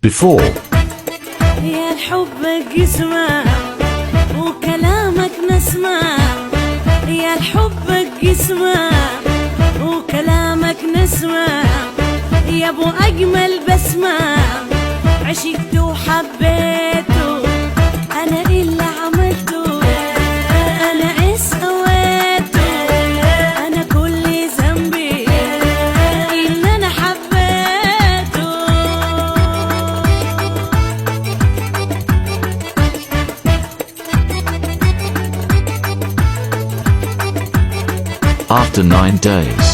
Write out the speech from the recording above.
before, يا حبك يسمع وكلامك نسمع، يا حبك يسمع وكلامك نسمع، يا ابو اجمل بسمع عشقت وحبيته، انا اللي عملته، انا ايه سويته، انا كل ذنبي اللي انا حبيته. after 9 days,